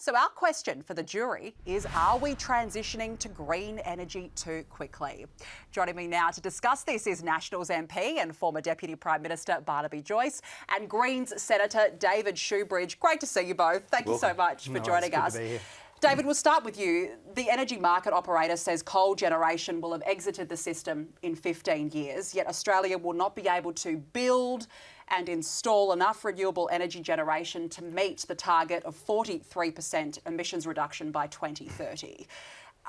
So our question for the jury is, are we transitioning to green energy too quickly? Joining me now to discuss this is Nationals MP and former Deputy Prime Minister Barnaby Joyce and Greens Senator David Shoebridge. Great to see you both. Thank you so much for joining us. David, we'll start with you. The energy market operator says coal generation will have exited the system in 15 years, yet Australia will not be able to build and install enough renewable energy generation to meet the target of 43% emissions reduction by 2030.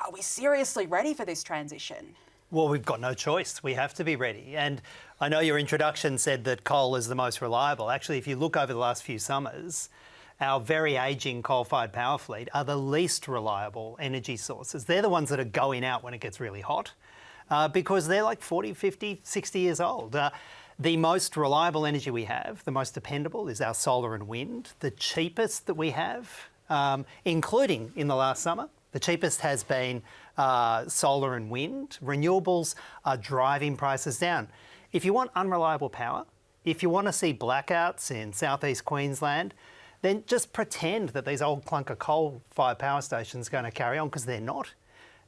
Are we seriously ready for this transition? Well, we've got no choice. We have to be ready. And I know your introduction said that coal is the most reliable. Actually, if you look over the last few summers, our very ageing coal-fired power fleet are the least reliable energy sources. They're the ones that are going out when it gets really hot because they're like 40, 50, 60 years old. The most reliable energy we have, the most dependable, is our solar and wind. The cheapest that we have, including in the last summer, the cheapest has been solar and wind. Renewables are driving prices down. If you want unreliable power, if you want to see blackouts in southeast Queensland, then just pretend that these old clunker coal-fired power stations are going to carry on, because they're not.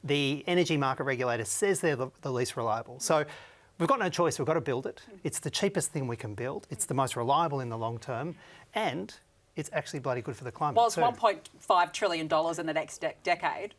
The energy market regulator says they're the least reliable. So we've got no choice. We've got to build it. It's the cheapest thing we can build. It's the most reliable in the long term. And it's actually bloody good for the climate. Well, it's $1.5 trillion in the next decade.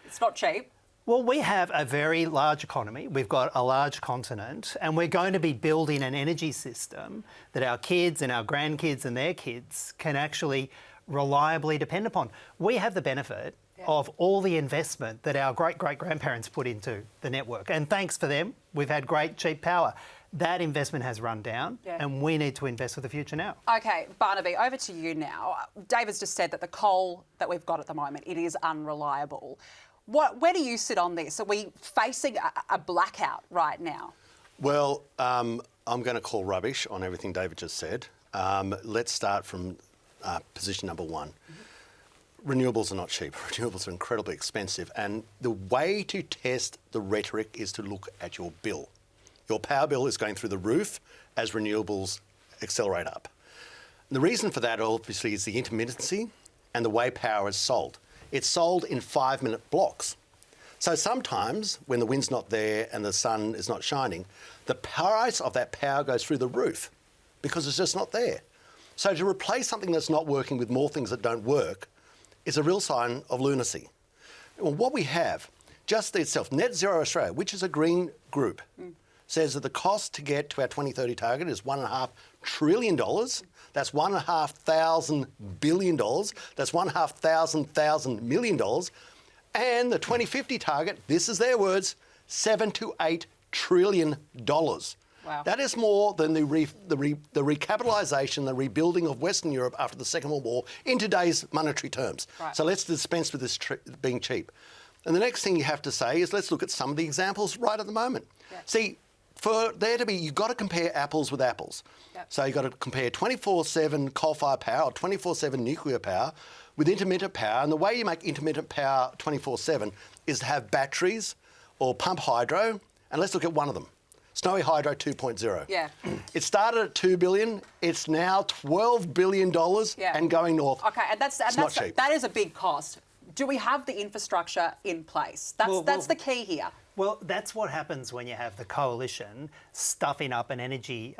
It's not cheap. Well, we have a very large economy. We've got a large continent, and we're going to be building an energy system that our kids and our grandkids and their kids can actually reliably depend upon. We have the benefit of all the investment that our great-great-grandparents put into the network. And thanks for them, we've had great, cheap power. That investment has run down, and we need to invest for the future now. OK, Barnaby, over to you now. David's just said that the coal that we've got at the moment, it is unreliable. Where do you sit on this? Are we facing a blackout right now? Well, I'm going to call rubbish on everything David just said. Let's start from position number one. Renewables are not cheap. Renewables are incredibly expensive. And the way to test the rhetoric is to look at your bill. Your power bill is going through the roof as renewables accelerate up. And the reason for that, obviously, is the intermittency and the way power is sold. It's sold in 5-minute blocks. So sometimes when the wind's not there and the sun is not shining, the price of that power goes through the roof because it's just not there. So to replace something that's not working with more things that don't work is a real sign of lunacy. Well, what we have, just itself, Net Zero Australia, which is a green group, says that the cost to get to our 2030 target is $1.5 trillion. That's $1,500 billion. That's $1,500 million. And the 2050 target, this is their words, $7 to $8 trillion. Wow. That is more than the recapitalisation, the rebuilding of Western Europe after the Second World War in today's monetary terms. Right. So let's dispense with this being cheap. And the next thing you have to say is let's look at some of the examples right at the moment. Yeah. See, for there to be, you've got to compare apples with apples. Yep. So you've got to compare 24/7 coal-fired power or 24/7 nuclear power with intermittent power. And the way you make intermittent power 24/7 is to have batteries or pump hydro. And let's look at one of them. Snowy Hydro 2.0. Yeah. It started at $2 billion. It's now $12 billion and going north. OK, and that's not cheap. That is a big cost. Do we have the infrastructure in place? That's the key here. Well, that's what happens when you have the coalition stuffing up an energy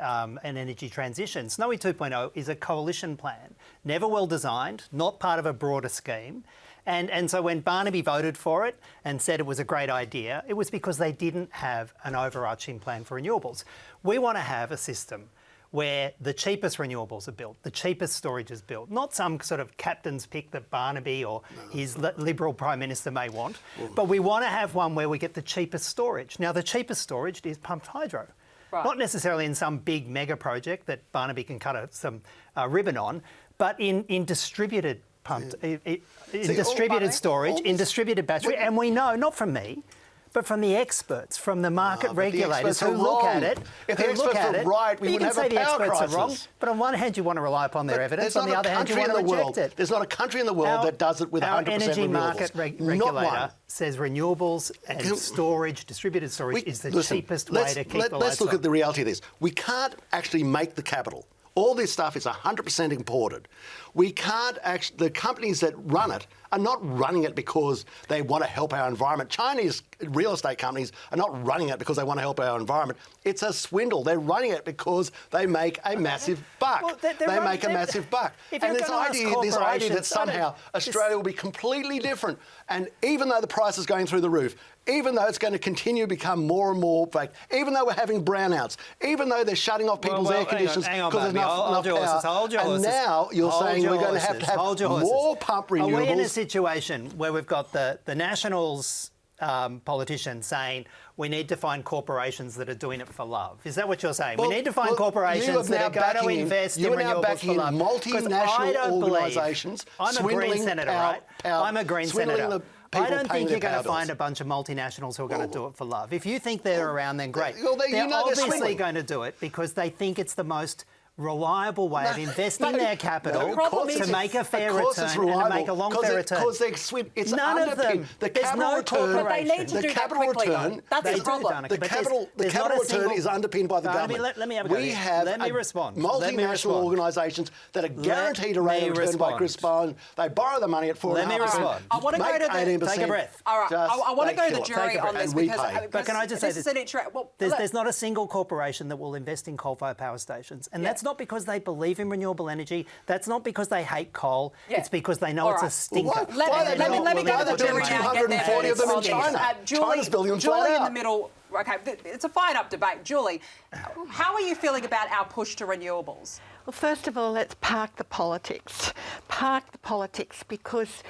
transition. Snowy 2.0 is a coalition plan, never well designed, not part of a broader scheme. And so when Barnaby voted for it and said it was a great idea, it was because they didn't have an overarching plan for renewables. We want to have a system where the cheapest renewables are built, the cheapest storage is built, not some sort of captain's pick that Barnaby or his Liberal Prime Minister may want, but we want to have one where we get the cheapest storage. Now, the cheapest storage is pumped hydro, not necessarily in some big mega project that Barnaby can cut some ribbon on, but in distributed pumped, in distributed storage, in distributed battery, and we know, not from me, but from the experts, from the market regulators who look at it. If the experts are right, we wouldn't have a power crisis. Are wrong, but on one hand, you want to rely upon their evidence. On the other hand, you want to reject it. There's not a country in the world that does it with 100% renewables. Our energy market regulator says renewables and storage, distributed storage, is the cheapest way to keep the lights on. Let's look at the reality of this. We can't actually make the capital. All this stuff is 100% imported. We can't actually, the companies that run it are not running it because they want to help our environment. Chinese real estate companies are not running it because they want to help our environment. It's a swindle. They're running it because they make a massive buck. Well, they make a massive buck. And this idea that somehow Australia will be completely different, and even though the price is going through the roof, even though it's going to continue to become more and more fake, even though we're having brownouts, even though they're shutting off people's air conditioners because there's enough power, and now you're saying we're going to have more pump renewables. Are we in a situation where we've got the Nationals politicians saying we need to find corporations that are doing it for love? Is that what you're saying? We need to find corporations that are going to invest in renewables for love. Multinational organisations. I'm a Green senator, right? I'm a Green senator. I don't think you're going to find a bunch of multinationals who are going to do it for love. If you think they're around, then great. They're obviously going to do it because they think it's the most reliable way of investing their capital to make a fair return and to make a long fair return. It's none of them. The There's capital no return. But they need to do that quickly, though. That's the problem. The capital return is underpinned by the government. Let me have a go. We have multinational organisations that are guaranteed a rate of return by Chris Bond. They borrow the money at 4.5%. Let me respond. I want to go to the... Take a breath. All right. I want to go to the jury on this because... But can I just say this? There's not a single corporation that will invest in coal-fired power stations. And that's not because they believe in renewable energy. That's not because they hate coal. It's because they know it's a stinker. Let me go to the jury now. 240 of them in China. China's building them flat out. Julie in the middle. Okay, it's a fired-up debate. Julie, how are you feeling about our push to renewables? Well, first of all, let's park the politics. Park the politics because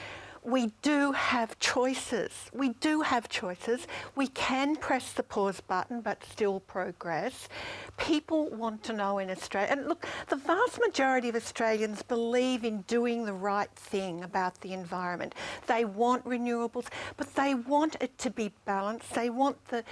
we do have choices. We do have choices. We can press the pause button but still progress. People want to know in Australia, and look, the vast majority of Australians believe in doing the right thing about the environment. They want renewables, but they want it to be balanced. They want the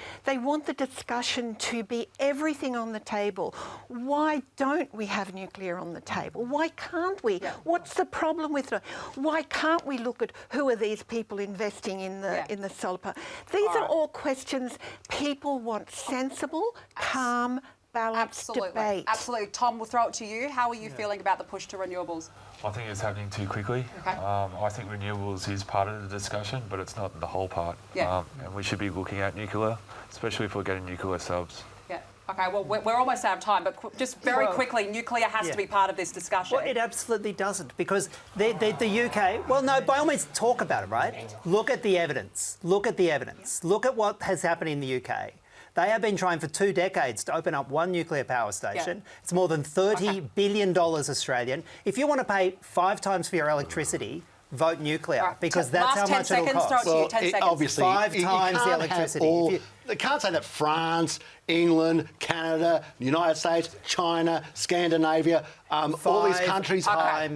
discussion to be everything on the table. Why don't we have nuclear on the table? Why can't we? What's the problem with it? Why can't we look at who are these people investing in the solar power? These are all questions people want sensible, calm, balanced debate. Absolutely. Tom, we'll throw it to you. How are you feeling about the push to renewables? I think it's happening too quickly. Okay. I think renewables is part of the discussion, but it's not the whole part. Yeah. And we should be looking at nuclear, especially if we're getting nuclear subs. Yeah. Okay, well, we're almost out of time, but just very quickly, nuclear has to be part of this discussion. Well, it absolutely doesn't, because the UK... Well, no, by all means, talk about it, right? Look at the evidence. Look at the evidence. Look at what has happened in the UK. They have been trying for 2 decades to open up one nuclear power station. Yeah. It's more than $30 billion Australian. If you want to pay 5 times for your electricity, vote nuclear, because that's how much it'll cost. Well, 10 seconds. Obviously, 5 times the electricity. They can't say that France, England, Canada, the United States, China, Scandinavia, all these countries are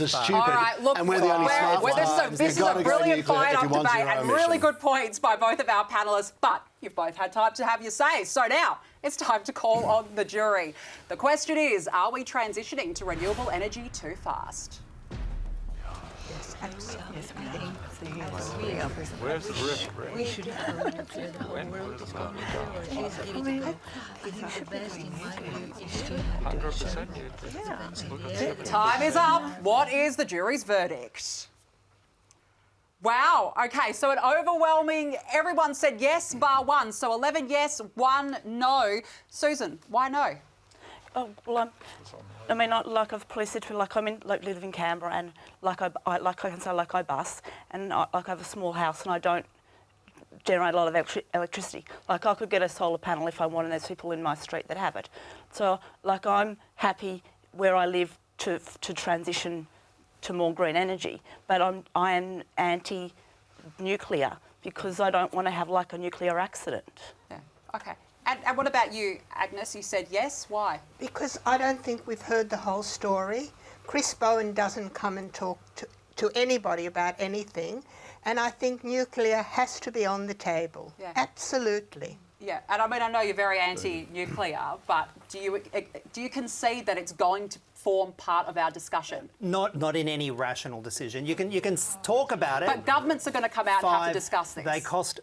stupid, and we're the only smart ones. This is a brilliant fired-up debate and really good points by both of our panellists, but you've both had time to have your say. So now it's time to call on the jury. The question is, are we transitioning to renewable energy too fast? Where's the risk? We should have nuclear. The whole world is going to do it. The best in my view is to have 100%. Time is up. What is the jury's verdict? Wow. Okay, so an overwhelming... Everyone said yes, bar one. So 11 yes, 1 no. Susan, why no? Oh, well, I mean, like I've probably said to you, like I'm in, like live in Canberra, and like I can say, like I bus, and I have a small house, and I don't generate a lot of electricity. Like I could get a solar panel if I want, and there's people in my street that have it. So, like I'm happy where I live to transition to more green energy, but I am anti-nuclear because I don't want to have like a nuclear accident. Yeah. Okay. And what about you, Agnes? You said yes. Why? Because I don't think we've heard the whole story. Chris Bowen doesn't come and talk to anybody about anything. And I think nuclear has to be on the table. Yeah. Absolutely. Yeah, and I mean, I know you're very anti-nuclear, but do you concede that it's going to form part of our discussion? Not in any rational decision. You can talk about it. But governments are going to come out and have to discuss this.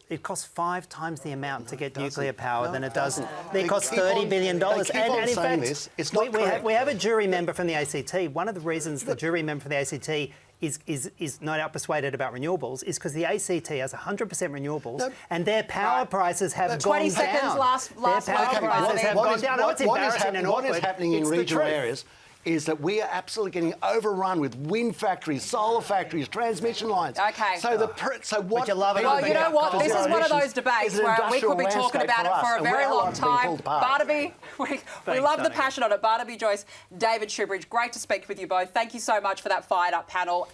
It costs 5 times the amount to get nuclear power than it does. It costs $30 billion. And in fact, it's not correct. we have a jury member from the ACT. One of the reasons the jury member from the ACT is no doubt persuaded about renewables is because the ACT has 100% renewables and their power prices have gone down. 20 seconds last Their power prices have gone down. I know it's embarrassing and what is awkward. happening in It's the regional truth. areas is that we are absolutely getting overrun with wind factories, solar factories, transmission lines. Okay. So what? you love it. Well, you know what? For This is zero one of those emissions debates is an where we could be industrial talking about it landscape for a us, very and long our time. lives being pulled apart. Barnaby, we love the Danica. passion on it. Barnaby Joyce, David Shoebridge, great to speak with you both. Thank you so much for that fired up panel.